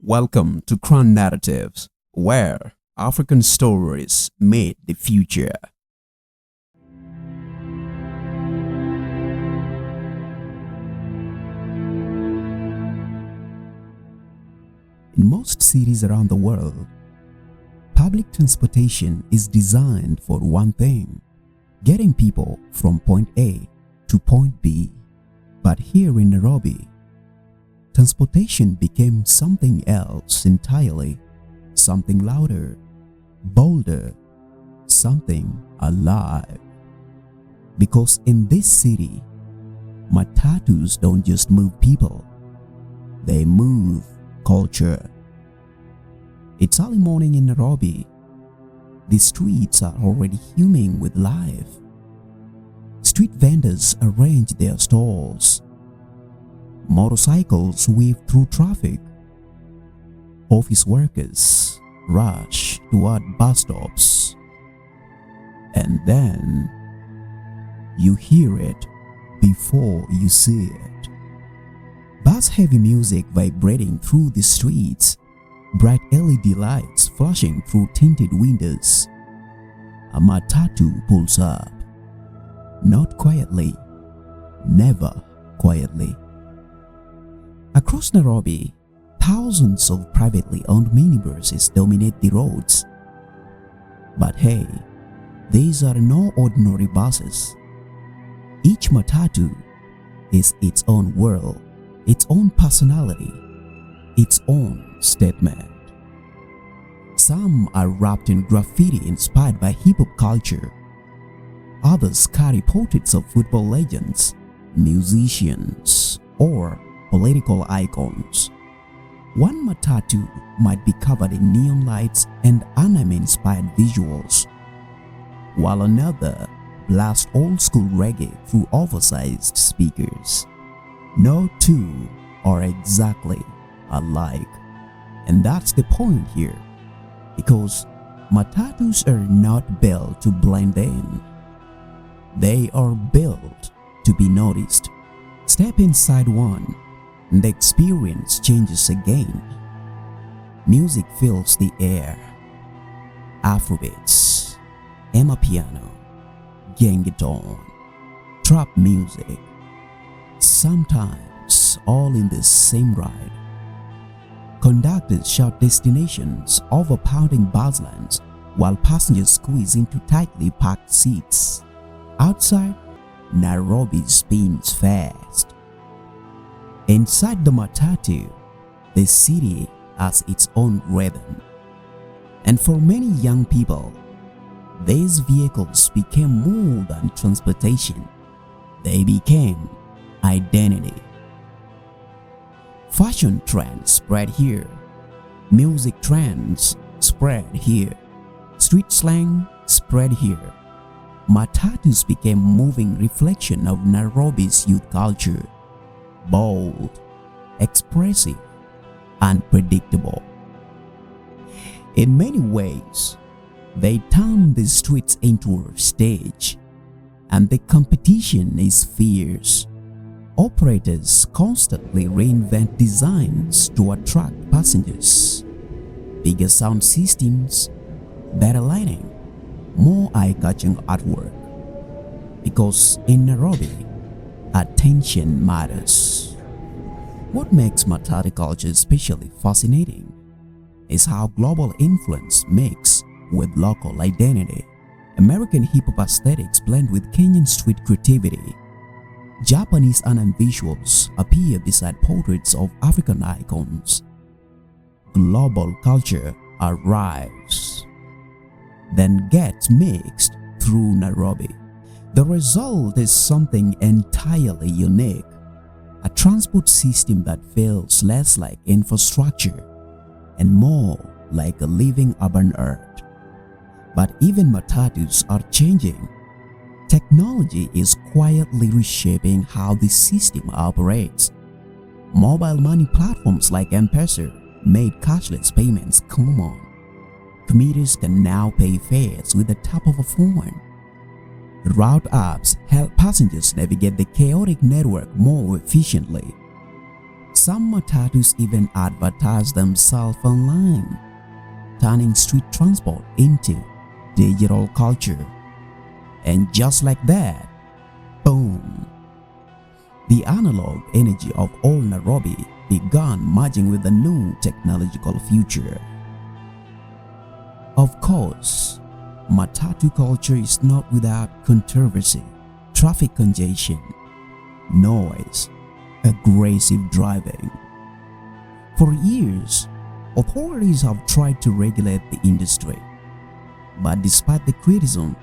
Welcome to Crown Narratives, where African stories meet the future. In most cities around the world, public transportation is designed for one thing: getting people from point A to point B. But here in Nairobi, transportation became something else entirely, something louder, bolder, something alive. Because in this city, Matatus don't just move people, they move culture. It's early morning in Nairobi. The streets are already humming with life. Street vendors arrange their stalls. Motorcycles weave through traffic. Office workers rush toward bus stops. And then you hear it before you see it. Bass-heavy music vibrating through the streets, bright LED lights flashing through tinted windows. A Matatu pulls up. Not quietly, never quietly. Across Nairobi, thousands of privately owned minibuses dominate the roads. But hey, these are no ordinary buses. Each Matatu is its own world, its own personality, its own statement. Some are wrapped in graffiti inspired by hip-hop culture. Others carry portraits of football legends, musicians, or political icons. One Matatu might be covered in neon lights and anime-inspired visuals, while another blasts old-school reggae through oversized speakers. No two are exactly alike, and that's the point here, because Matatus are not built to blend in. They are built to be noticed. Step inside one, and the experience changes again. Music fills the air. Afrobeats, Amapiano, Gengeton, trap music. Sometimes all in the same ride. Conductors shout destinations over pounding buzzlands while passengers squeeze into tightly packed seats. Outside, Nairobi spins fast. Inside the Matatu, the city has its own rhythm. And for many young people, these vehicles became more than transportation. They became identity. Fashion trends spread here. Music trends spread here. Street slang spread here. Matatus became a moving reflection of Nairobi's youth culture. Bold, expressive, unpredictable. In many ways, they turn the streets into a stage, and the competition is fierce. Operators constantly reinvent designs to attract passengers. Bigger sound systems, better lighting, more eye-catching artwork. Because in Nairobi, attention matters. What makes Matatu culture especially fascinating is how global influence mixes with local identity. American hip-hop aesthetics blend with Kenyan street creativity. Japanese anime visuals appear beside portraits of African icons. Global culture arrives, then gets mixed through Nairobi. The result is something entirely unique, a transport system that feels less like infrastructure and more like a living urban earth. But even Matatus are changing. Technology is quietly reshaping how the system operates. Mobile money platforms like M-Pesa made cashless payments common. Commuters can now pay fares with the tap of a phone. Route apps help passengers navigate the chaotic network more efficiently. Some Matatus even advertise themselves online, turning street transport into digital culture. And just like that, boom! The analog energy of old Nairobi began merging with the new technological future. Of course, Matatu culture is not without controversy, traffic congestion, noise, aggressive driving. For years, authorities have tried to regulate the industry, but despite the criticism,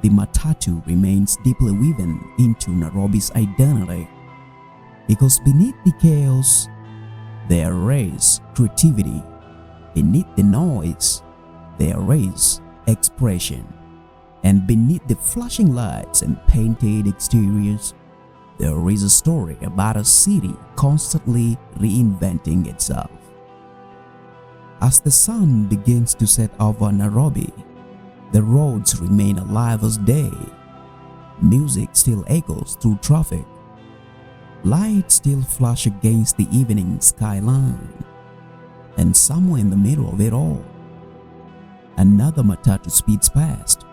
the Matatu remains deeply woven into Nairobi's identity, because beneath the chaos, there is creativity. Beneath the noise, there is expression. And beneath the flashing lights and painted exteriors, there is a story about a city constantly reinventing itself. As the sun begins to set over Nairobi, the roads remain alive as day. Music still echoes through traffic. Lights still flash against the evening skyline. And somewhere in the middle of it all, another Matatu speeds past.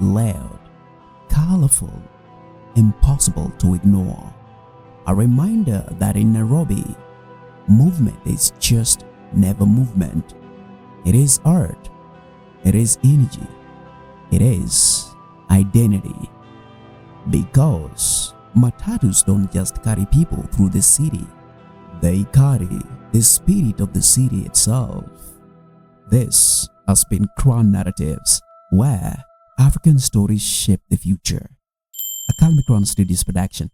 Loud, colorful, impossible to ignore. A reminder that in Nairobi, movement is just never movement. It is art. It is energy. It is identity. Because Matatus don't just carry people through the city. They carry the spirit of the city itself. This has been Crown Narratives, where African stories shape the future. A Calmey Studios production.